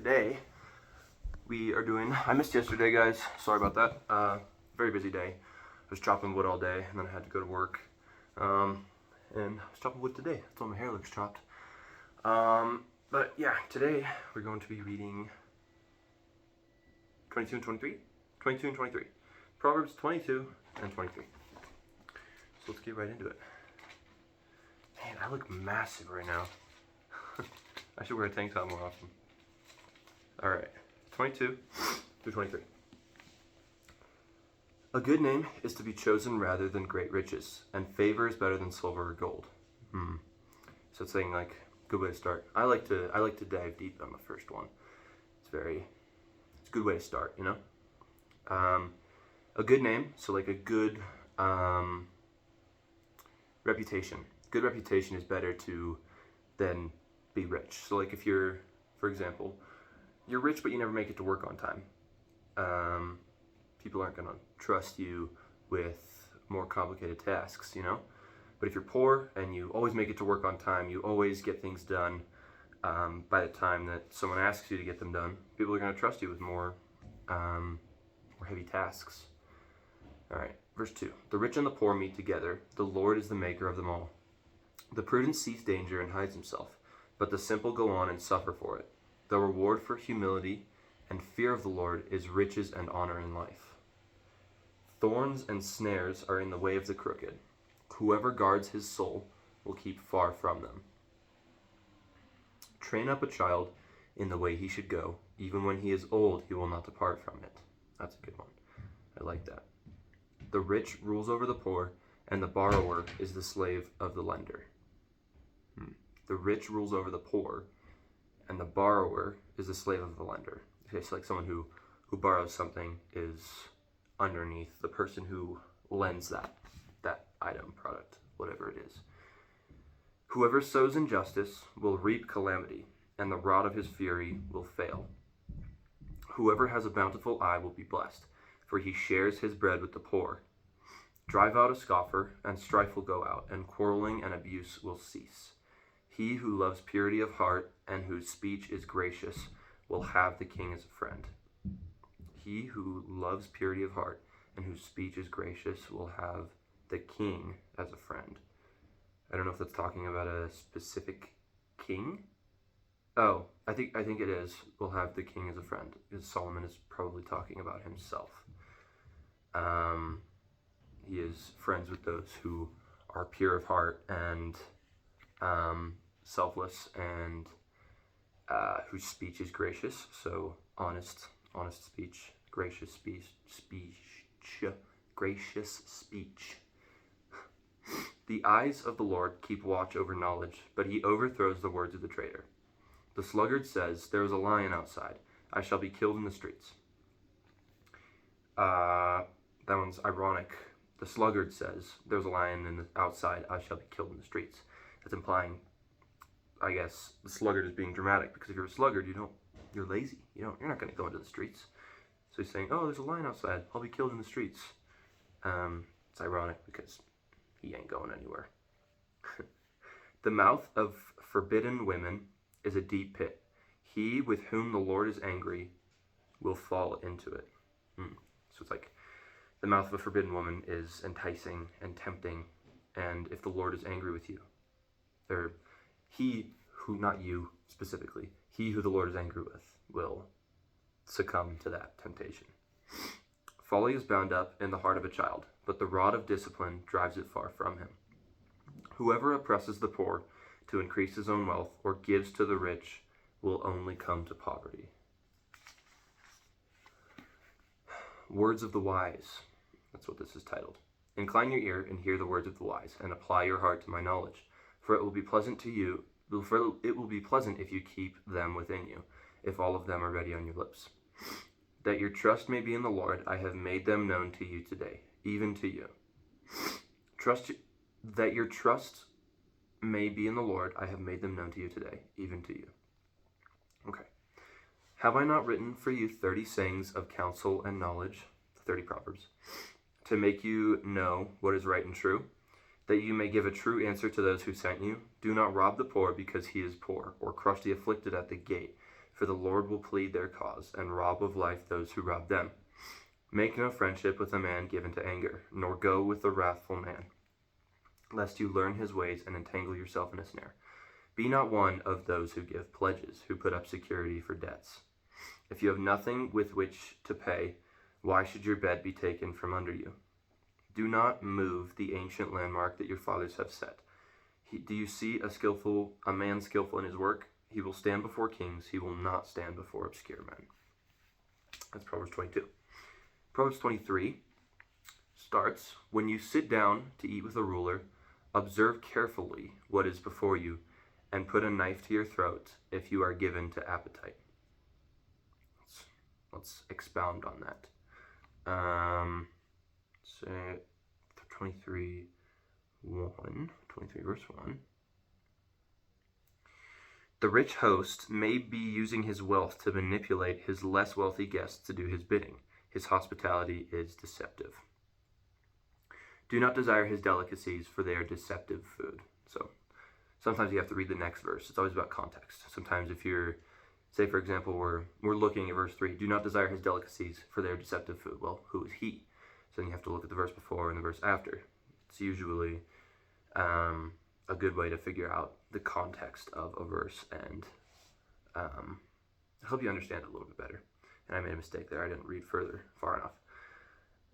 today we are doing, I missed yesterday, guys. Sorry about that. Very busy day. I was chopping wood all day, and then I had to go to work. And I was chopping wood today. That's why my hair looks chopped. But yeah, today we're going to be reading 22 and 23? 22 and 23. Proverbs 22 and 23. So let's get right into it. Man, I look massive right now. I should wear a tank top more often. Alright, 22 through 23. A good name is to be chosen rather than great riches, and favor is better than silver or gold. So it's saying, like, good way to start. I like to dive deep on the first one. It's a good way to start, you know? A good name, so like a good reputation. Good reputation is better than be rich. So like if you're, for example, you're rich but you never make it to work on time. People aren't going to trust you with more complicated tasks, you know? But if you're poor and you always make it to work on time, you always get things done by the time that someone asks you to get them done, people are going to trust you with more heavy tasks. All right, verse 2. The rich and the poor meet together. The Lord is the maker of them all. The prudent sees danger and hides himself, but the simple go on and suffer for it. The reward for humility and fear of the Lord is riches and honor in life. Thorns and snares are in the way of the crooked. Whoever guards his soul will keep far from them. Train up a child in the way he should go. Even when he is old, he will not depart from it. That's a good one. I like that. The rich rules over the poor, and the borrower is the slave of the lender. The rich rules over the poor, and the borrower is the slave of the lender. Okay, so like someone who borrows something is underneath the person who lends that item, product, whatever it is. Whoever sows injustice will reap calamity, and the rod of his fury will fail. Whoever has a bountiful eye will be blessed, for he shares his bread with the poor. Drive out a scoffer, and strife will go out, and quarreling and abuse will cease. He who loves purity of heart and whose speech is gracious will have the king as a friend. He who loves purity of heart and whose speech is gracious will have the king as a friend. I don't know if that's talking about a specific king. Oh, I think it is. Will have the king as a friend, because Solomon is probably talking about himself. He is friends with those who are pure of heart and selfless, and whose speech is gracious. So honest speech, gracious speech. The eyes of the Lord keep watch over knowledge, but he overthrows the words of the traitor. The sluggard says, "There is a lion outside. I shall be killed in the streets." That one's ironic. The sluggard says, "There's a lion outside. I shall be killed in the streets." That's implying, I guess, the sluggard is being dramatic, because if you're a sluggard, you're lazy. You're not going to go into the streets. So he's saying, "Oh, there's a lion outside. I'll be killed in the streets." It's ironic because he ain't going anywhere. The mouth of forbidden women is a deep pit. He with whom the Lord is angry will fall into it. So it's like the mouth of a forbidden woman is enticing and tempting, and if the Lord is angry with you, or not you specifically, he who the Lord is angry with will succumb to that temptation. Folly is bound up in the heart of a child, but the rod of discipline drives it far from him. Whoever oppresses the poor to increase his own wealth or gives to the rich will only come to poverty. Words of the wise. That's what this is titled. Incline your ear and hear the words of the wise, and apply your heart to my knowledge. For it will be pleasant to you. It will be pleasant if you keep them within you, if all of them are ready on your lips. That your trust may be in the Lord, I have made them known to you today, even to you. That your trust may be in the Lord, I have made them known to you today, even to you. Okay. Have I not written for you 30 sayings of counsel and knowledge, 30 Proverbs, to make you know what is right and true, that you may give a true answer to those who sent you? Do not rob the poor because he is poor, or crush the afflicted at the gate, for the Lord will plead their cause and rob of life those who rob them. Make no friendship with a man given to anger, nor go with a wrathful man, lest you learn his ways and entangle yourself in a snare. Be not one of those who give pledges, who put up security for debts. If you have nothing with which to pay, why should your bed be taken from under you? Do not move the ancient landmark that your fathers have set. Do you see a man skillful in his work? He will stand before kings. He will not stand before obscure men. That's Proverbs 22. Proverbs 23 starts, when you sit down to eat with a ruler, observe carefully what is before you, and put a knife to your throat if you are given to appetite. Let's expound on that. Say 23 verse 1. The rich host may be using his wealth to manipulate his less wealthy guests to do his bidding. His hospitality is deceptive. Do not desire his delicacies, for they are deceptive food. So sometimes you have to read the next verse. It's always about context. Sometimes if you're, say for example, we're looking at verse 3, do not desire his delicacies, for they are deceptive food. Well, who is he? So then you have to look at the verse before and the verse after. It's usually a good way to figure out the context of a verse and help you understand it a little bit better. And I made a mistake there. I didn't read far enough.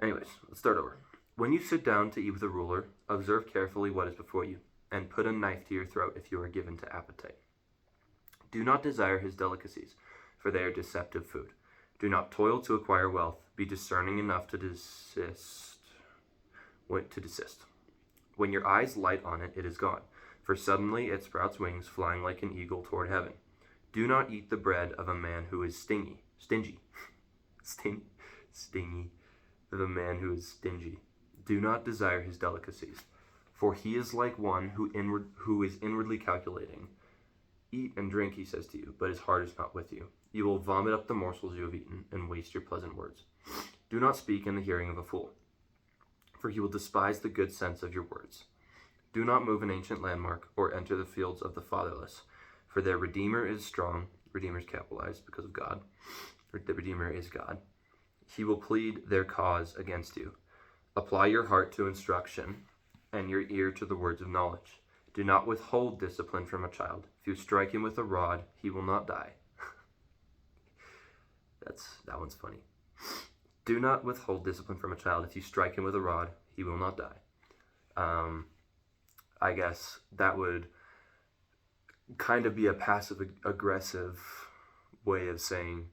Anyways, let's start over. When you sit down to eat with a ruler, observe carefully what is before you, and put a knife to your throat if you are given to appetite. Do not desire his delicacies, for they are deceptive food. Do not toil to acquire wealth. Be discerning enough to desist. When your eyes light on it, it is gone, for suddenly it sprouts wings, flying like an eagle toward heaven. Do not eat the bread of a man who is stingy, of a man who is stingy. Do not desire his delicacies, for he is like one who is inwardly calculating. Eat and drink, he says to you, but his heart is not with you. You will vomit up the morsels you have eaten and waste your pleasant words. Do not speak in the hearing of a fool, for he will despise the good sense of your words. Do not move an ancient landmark or enter the fields of the fatherless, for their Redeemer is strong. Redeemer is capitalized because of God. The Redeemer is God. He will plead their cause against you. Apply your heart to instruction and your ear to the words of knowledge. Do not withhold discipline from a child. If you strike him with a rod, he will not die. That one's funny. Do not withhold discipline from a child. If you strike him with a rod, he will not die. I guess that would kind of be a passive-aggressive way of saying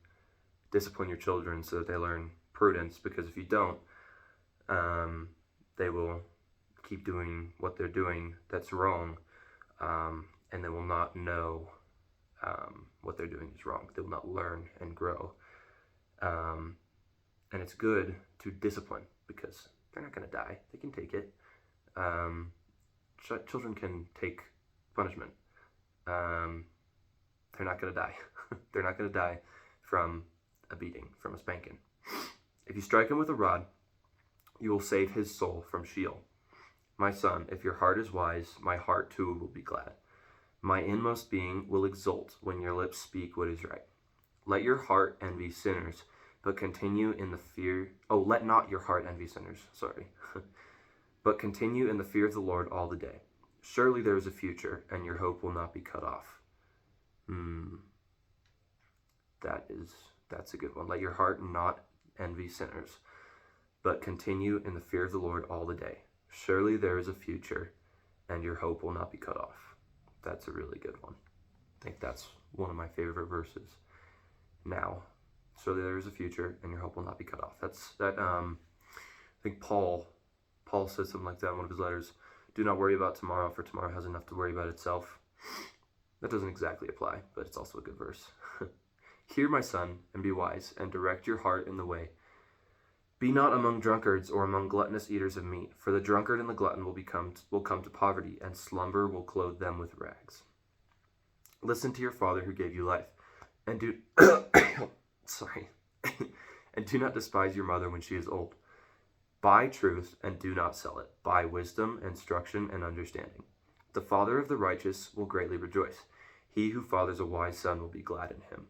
discipline your children so that they learn prudence, because if you don't, they will keep doing what they're doing that's wrong, and they will not know what they're doing is wrong. They will not learn and grow. And it's good to discipline because they're not going to die. They can take it. Children can take punishment. They're not going to die. They're not going to die from a beating, from a spanking. If you strike him with a rod, you will save his soul from Sheol. My son, if your heart is wise, my heart too will be glad. My inmost being will exult when your lips speak what is right. Let your heart envy sinners, but continue in the fear... let not your heart envy sinners, but continue in the fear of the Lord all the day. Surely there is a future, and your hope will not be cut off. That's a good one. Let your heart not envy sinners, but continue in the fear of the Lord all the day. Surely there is a future, and your hope will not be cut off. That's a really good one. I think that's one of my favorite verses. Now, surely there is a future, and your hope will not be cut off. I think Paul said something like that in one of his letters. Do not worry about tomorrow, for tomorrow has enough to worry about itself. That doesn't exactly apply, but it's also a good verse. Hear, my son, and be wise, and direct your heart in the way. Be not among drunkards or among gluttonous eaters of meat, for the drunkard and the glutton will come to poverty, and slumber will clothe them with rags. Listen to your father who gave you life, and do and do not despise your mother when she is old. Buy truth and do not sell it. Buy wisdom, instruction, and understanding. The father of the righteous will greatly rejoice. He who fathers a wise son will be glad in him.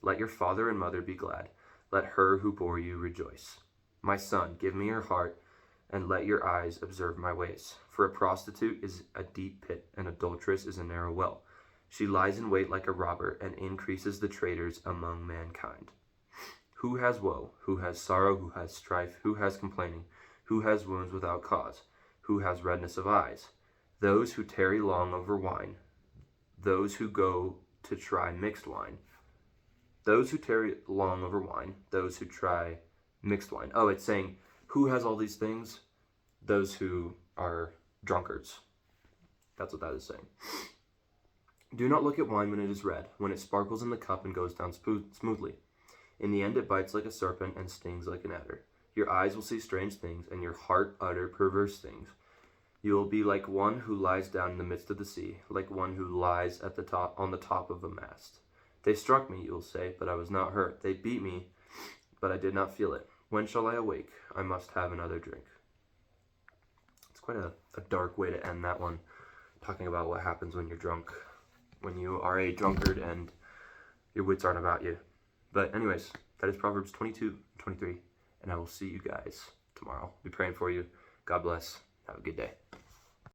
Let your father and mother be glad. Let her who bore you rejoice. My son, give me your heart, and let your eyes observe my ways. For a prostitute is a deep pit, an adulteress is a narrow well. She lies in wait like a robber, and increases the traitors among mankind. Who has woe? Who has sorrow? Who has strife? Who has complaining? Who has wounds without cause? Who has redness of eyes? Those who tarry long over wine, those who go to try mixed wine. Those who tarry long over wine, those who try mixed wine. Oh, it's saying, who has all these things? Those who are drunkards. That's what that is saying. Do not look at wine when it is red, when it sparkles in the cup and goes down smoothly. In the end it bites like a serpent and stings like an adder. Your eyes will see strange things, and your heart utter perverse things. You will be like one who lies down in the midst of the sea, like one who lies at the top on the top of a mast. They struck me, you will say, but I was not hurt. They beat me, but I did not feel it. When shall I awake? I must have another drink. It's quite a dark way to end that one, talking about what happens when you're drunk, when you are a drunkard and your wits aren't about you. But anyways, that is Proverbs 22-23, and I will see you guys tomorrow. Be praying for you. God bless. Have a good day.